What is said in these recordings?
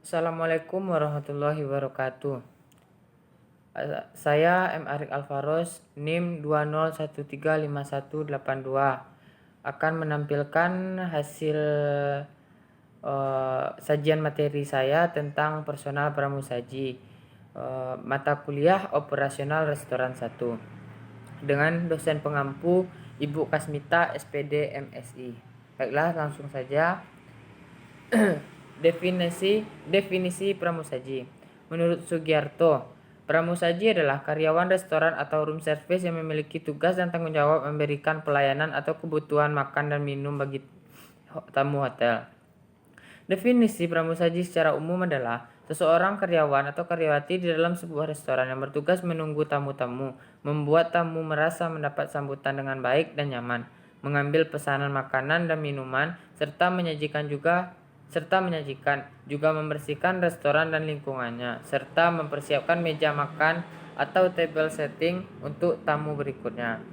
Assalamualaikum warahmatullahi wabarakatuh. Saya M. Arik Alfaros, NIM 201351182 akan menampilkan hasil sajian materi saya tentang personal pramusaji, mata kuliah operasional restoran 1 dengan dosen pengampu Ibu Kasmita SPD MSI. Baiklah, langsung saja. Definisi pramusaji. Menurut Sugiarto, pramusaji adalah karyawan restoran atau room service yang memiliki tugas dan tanggung jawab memberikan pelayanan atau kebutuhan makan dan minum bagi tamu hotel. Definisi pramusaji secara umum adalah seseorang karyawan atau karyawati di dalam sebuah restoran yang bertugas menunggu tamu-tamu, membuat tamu merasa mendapat sambutan dengan baik dan nyaman, mengambil pesanan makanan dan minuman, serta menyajikan juga membersihkan restoran dan lingkungannya, serta mempersiapkan meja makan atau table setting untuk tamu berikutnya.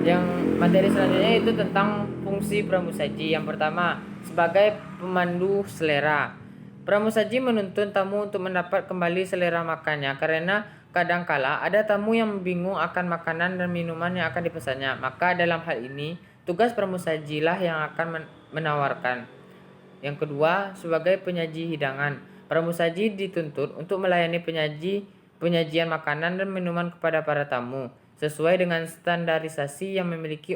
Yang materi selanjutnya itu tentang fungsi pramusaji. Yang pertama, sebagai pemandu selera. Pramusaji menuntun tamu untuk mendapat kembali selera makannya karena kadangkala ada tamu yang bingung akan makanan dan minuman yang akan dipesannya. Maka dalam hal ini, tugas pramusajilah yang akan menawarkan. Yang kedua, sebagai penyaji hidangan. Pramusaji dituntut untuk melayani penyajian makanan dan minuman kepada para tamu sesuai dengan standarisasi yang dimiliki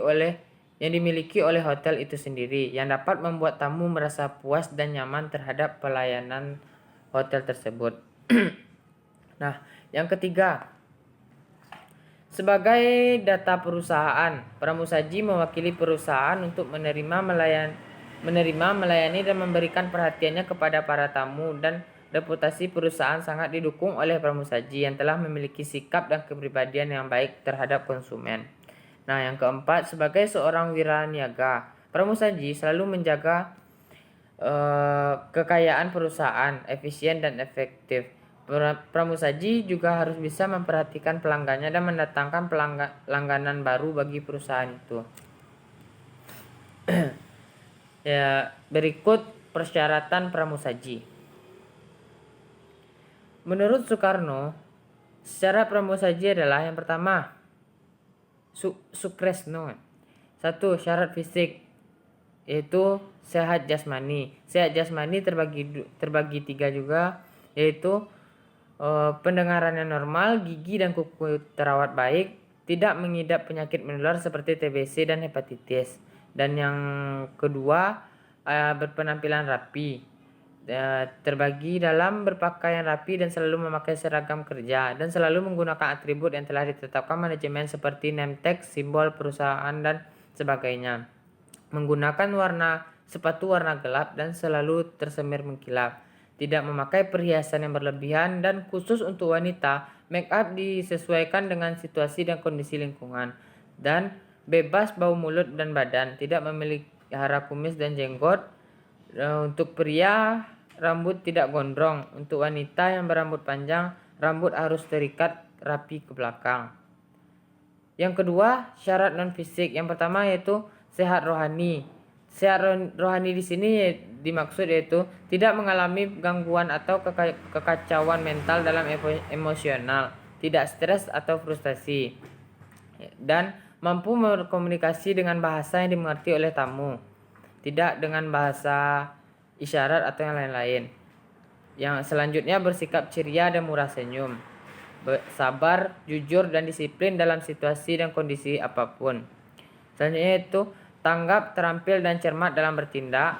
oleh hotel itu sendiri, yang dapat membuat tamu merasa puas dan nyaman terhadap pelayanan hotel tersebut. Nah, yang ketiga, sebagai data perusahaan, pramusaji mewakili perusahaan untuk menerima, melayani dan memberikan perhatiannya kepada para tamu, dan reputasi perusahaan sangat didukung oleh pramusaji yang telah memiliki sikap dan kepribadian yang baik terhadap konsumen. Nah, yang keempat, sebagai seorang wiraniaga, pramusaji selalu menjaga kekayaan perusahaan efisien dan efektif. Pramusaji juga harus bisa memperhatikan pelanggannya dan mendatangkan langganan baru bagi perusahaan itu. Ya, berikut persyaratan pramusaji. Menurut Soekarno, syarat pramusaji adalah yang pertama, Sukresno. 1. Syarat fisik, yaitu sehat jasmani. Sehat jasmani terbagi 3 juga, yaitu pendengarannya normal, gigi dan kuku terawat baik, tidak mengidap penyakit menular seperti TBC dan hepatitis. Dan yang kedua, berpenampilan rapi, terbagi dalam berpakaian rapi dan selalu memakai seragam kerja, dan selalu menggunakan atribut yang telah ditetapkan manajemen seperti name tag, simbol perusahaan, dan sebagainya. Menggunakan sepatu warna gelap dan selalu tersemir mengkilap. Tidak memakai perhiasan yang berlebihan, dan khusus untuk wanita, make up disesuaikan dengan situasi dan kondisi lingkungan. Dan bebas bau mulut dan badan, tidak memelihara kumis dan jenggot. Untuk pria, rambut tidak gondrong. Untuk wanita yang berambut panjang, rambut harus terikat rapi ke belakang. Yang kedua, syarat non fisik. Yang pertama yaitu sehat rohani. Sehat rohani di sini dimaksud yaitu tidak mengalami gangguan atau kekacauan mental dalam emosional, tidak stres atau frustasi, dan mampu berkomunikasi dengan bahasa yang dimengerti oleh tamu, tidak dengan bahasa isyarat atau yang lain-lain. Yang selanjutnya, bersikap ceria dan murah senyum, sabar, jujur, dan disiplin dalam situasi dan kondisi apapun. Selanjutnya itu tanggap, terampil, dan cermat dalam bertindak,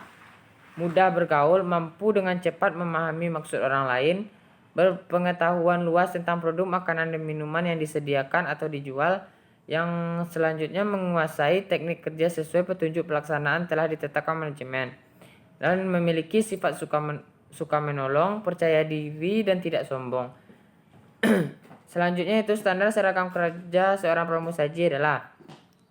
mudah bergaul, mampu dengan cepat memahami maksud orang lain, berpengetahuan luas tentang produk makanan dan minuman yang disediakan atau dijual. Yang selanjutnya, menguasai teknik kerja sesuai petunjuk pelaksanaan telah ditetapkan manajemen, dan memiliki sifat suka menolong, percaya diri, dan tidak sombong. Selanjutnya itu standar seragam kerja seorang pramusaji adalah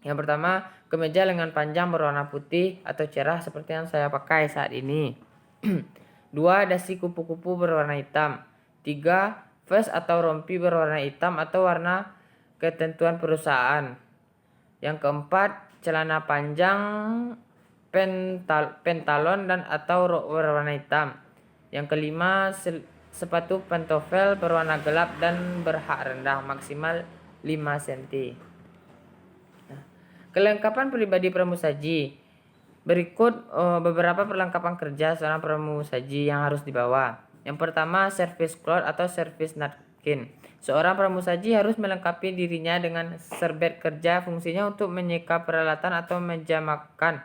yang pertama, kemeja lengan panjang berwarna putih atau cerah seperti yang saya pakai saat ini. 2. Dasi kupu-kupu berwarna hitam. 3. Vest atau rompi berwarna hitam atau warna ketentuan perusahaan. Yang keempat, celana panjang pentalon dan atau rok berwarna hitam. Yang kelima, sepatu pantofel berwarna gelap dan berhak rendah maksimal 5 cm. Kelengkapan pribadi pramusaji. Berikut beberapa perlengkapan kerja seorang pramusaji yang harus dibawa. Yang pertama, service cloth atau service napkin. Seorang pramusaji harus melengkapi dirinya dengan serbet kerja, fungsinya untuk menyeka peralatan atau meja makan,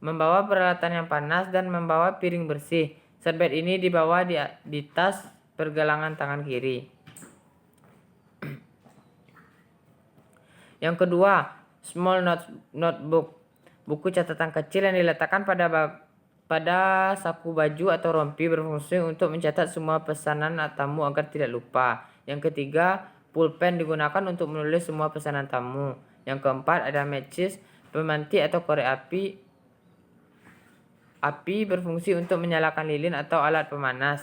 membawa peralatan yang panas, dan membawa piring bersih. Serbet ini dibawa di tas pergelangan tangan kiri. Yang kedua, small notebook. Buku catatan kecil yang diletakkan pada saku baju atau rompi, berfungsi untuk mencatat semua pesanan tamu agar tidak lupa. Yang ketiga, pulpen digunakan untuk menulis semua pesanan tamu. Yang keempat, ada matches, pemantik atau korek api. Api berfungsi untuk menyalakan lilin atau alat pemanas.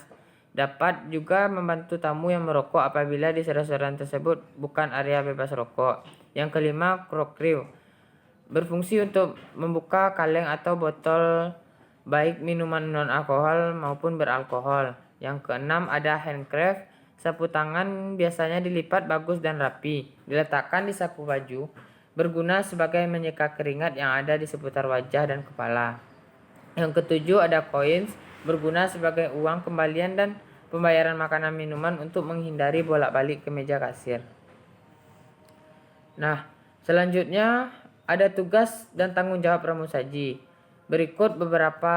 Dapat juga membantu tamu yang merokok apabila di restoran tersebut bukan area bebas rokok. Yang kelima, crockery. Berfungsi untuk membuka kaleng atau botol baik minuman non-alkohol maupun beralkohol. Yang keenam, ada handcraft. Sapu tangan biasanya dilipat bagus dan rapi, diletakkan di saku baju, berguna sebagai menyeka keringat yang ada di seputar wajah dan kepala. Yang ketujuh, ada coins, berguna sebagai uang kembalian dan pembayaran makanan minuman untuk menghindari bolak-balik ke meja kasir. Nah, selanjutnya ada tugas dan tanggung jawab pramusaji. Berikut beberapa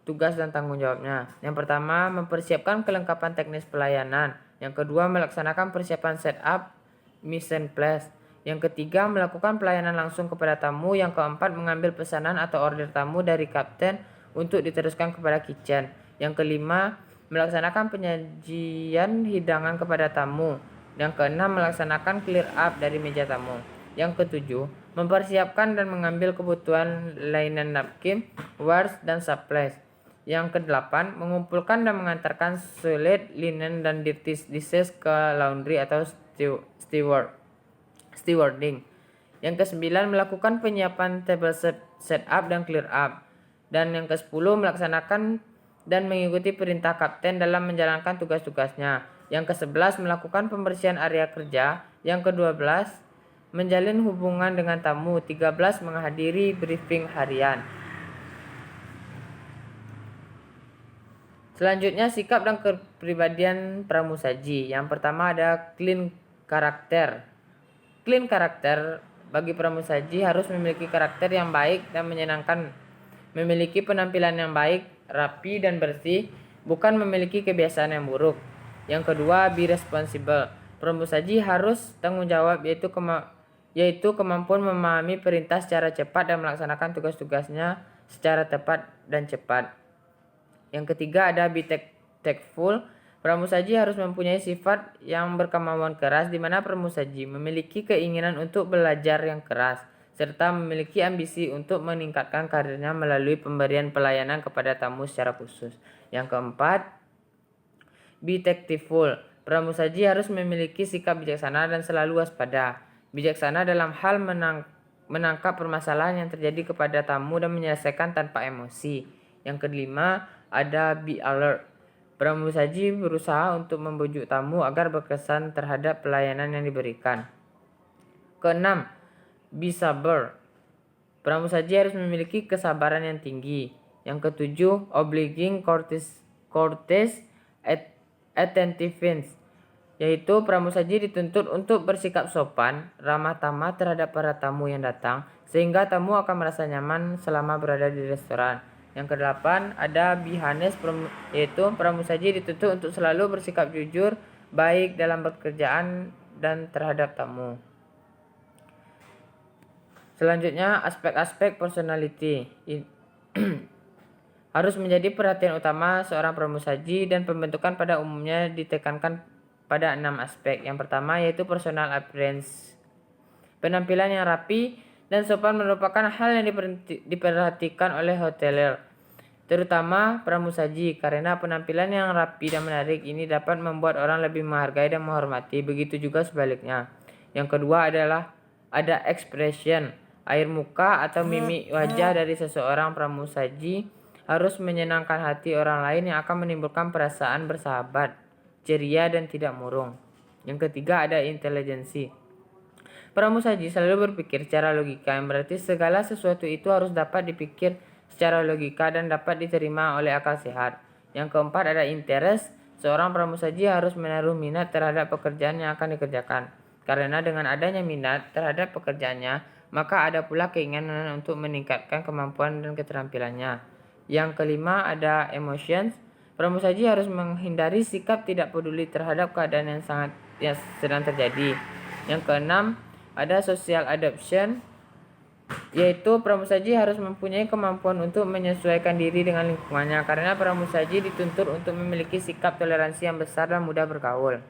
tugas dan tanggung jawabnya. Yang pertama, mempersiapkan kelengkapan teknis pelayanan. Yang kedua, melaksanakan persiapan setup mise en place. Yang ketiga, melakukan pelayanan langsung kepada tamu. Yang keempat, mengambil pesanan atau order tamu dari kapten untuk diteruskan kepada kitchen. Yang kelima, melaksanakan penyajian hidangan kepada tamu. Yang keenam, melaksanakan clear up dari meja tamu. Yang ketujuh, mempersiapkan dan mengambil kebutuhan linen napkin, wires, dan supplies. Yang kedelapan, mengumpulkan dan mengantarkan sulit, linen, dan dirty dishes ke laundry atau stewarding. Yang kesembilan, melakukan penyiapan table setup dan clear up. Dan yang kesepuluh, melaksanakan dan mengikuti perintah kapten dalam menjalankan tugas-tugasnya. Yang kesebelas, melakukan pembersihan area kerja. Yang kedua belas, menjalin hubungan dengan tamu. 13, menghadiri briefing harian. Selanjutnya, sikap dan kepribadian pramusaji. Yang pertama, ada clean karakter. Clean karakter bagi pramusaji harus memiliki karakter yang baik dan menyenangkan, memiliki penampilan yang baik, rapi dan bersih, bukan memiliki kebiasaan yang buruk. Yang kedua, be responsible. Pramusaji harus tanggung jawab, yaitu kemampuan memahami perintah secara cepat dan melaksanakan tugas-tugasnya secara tepat dan cepat. Yang ketiga, ada be tactful. Pramusaji harus mempunyai sifat yang berkemauan keras, di mana pramusaji memiliki keinginan untuk belajar yang keras, serta memiliki ambisi untuk meningkatkan karirnya melalui pemberian pelayanan kepada tamu secara khusus. Yang keempat, be tactful. Pramusaji harus memiliki sikap bijaksana dan selalu waspada. Bijaksana dalam hal menangkap permasalahan yang terjadi kepada tamu dan menyelesaikan tanpa emosi. Yang kelima, ada be alert. Pramusaji berusaha untuk membujuk tamu agar berkesan terhadap pelayanan yang diberikan. Keenam, be sabar. Pramusaji harus memiliki kesabaran yang tinggi. Yang ketujuh, obliging, courteous, attentive, yaitu pramusaji dituntut untuk bersikap sopan, ramah tamah terhadap para tamu yang datang, sehingga tamu akan merasa nyaman selama berada di restoran. Yang kedelapan, ada be honest, yaitu pramusaji dituntut untuk selalu bersikap jujur, baik dalam pekerjaan dan terhadap tamu. Selanjutnya, aspek-aspek personality harus menjadi perhatian utama seorang pramusaji, dan pembentukan pada umumnya ditekankan pada 6 aspek. Yang pertama, yaitu personal appearance. Penampilan yang rapi dan sopan merupakan hal yang diperhatikan oleh hotelier, terutama pramusaji, karena penampilan yang rapi dan menarik ini dapat membuat orang lebih menghargai dan menghormati. Begitu juga sebaliknya. Yang kedua adalah ada expression. Air muka atau mimik wajah dari seseorang pramusaji harus menyenangkan hati orang lain yang akan menimbulkan perasaan bersahabat, ceria dan tidak murung. Yang ketiga ada intelijensi. Pramusaji selalu berpikir secara logika, yang berarti segala sesuatu itu harus dapat dipikir secara logika dan dapat diterima oleh akal sehat. Yang keempat ada interest. Seorang pramusaji harus menaruh minat terhadap pekerjaan yang akan dikerjakan. Karena dengan adanya minat terhadap pekerjaannya, maka ada pula keinginan untuk meningkatkan kemampuan dan keterampilannya. Yang kelima ada emotions. Pramusaji harus menghindari sikap tidak peduli terhadap keadaan yang sedang terjadi. Yang keenam ada social adaptation, yaitu pramusaji harus mempunyai kemampuan untuk menyesuaikan diri dengan lingkungannya, karena pramusaji dituntut untuk memiliki sikap toleransi yang besar dan mudah bergaul.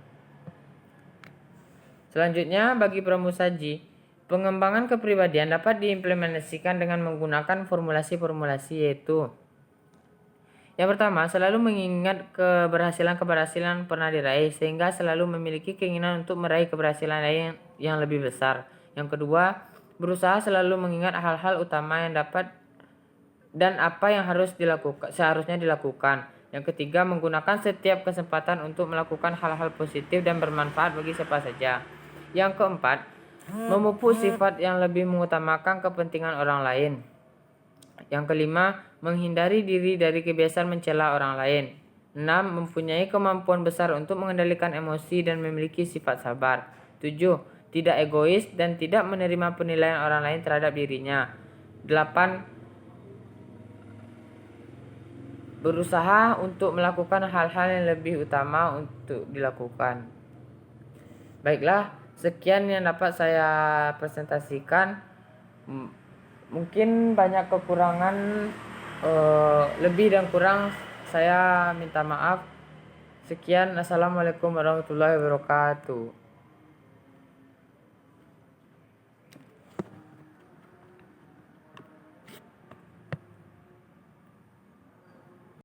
Selanjutnya, bagi pramusaji, pengembangan kepribadian dapat diimplementasikan dengan menggunakan formulasi-formulasi, yaitu yang pertama, selalu mengingat keberhasilan-keberhasilan pernah diraih sehingga selalu memiliki keinginan untuk meraih keberhasilan lain yang lebih besar. Yang kedua, berusaha selalu mengingat hal-hal utama yang dapat dan apa yang seharusnya dilakukan. Yang ketiga, menggunakan setiap kesempatan untuk melakukan hal-hal positif dan bermanfaat bagi siapa saja. Yang keempat, memupuk sifat yang lebih mengutamakan kepentingan orang lain. Yang kelima, menghindari diri dari kebiasaan mencela orang lain. 6. Mempunyai kemampuan besar untuk mengendalikan emosi dan memiliki sifat sabar. 7. Tidak egois dan tidak menerima penilaian orang lain terhadap dirinya. 8. Berusaha untuk melakukan hal-hal yang lebih utama untuk dilakukan. Baiklah, sekian yang dapat saya presentasikan. Mungkin banyak kekurangan, lebih dan kurang saya minta maaf. Sekian, assalamualaikum warahmatullahi wabarakatuh.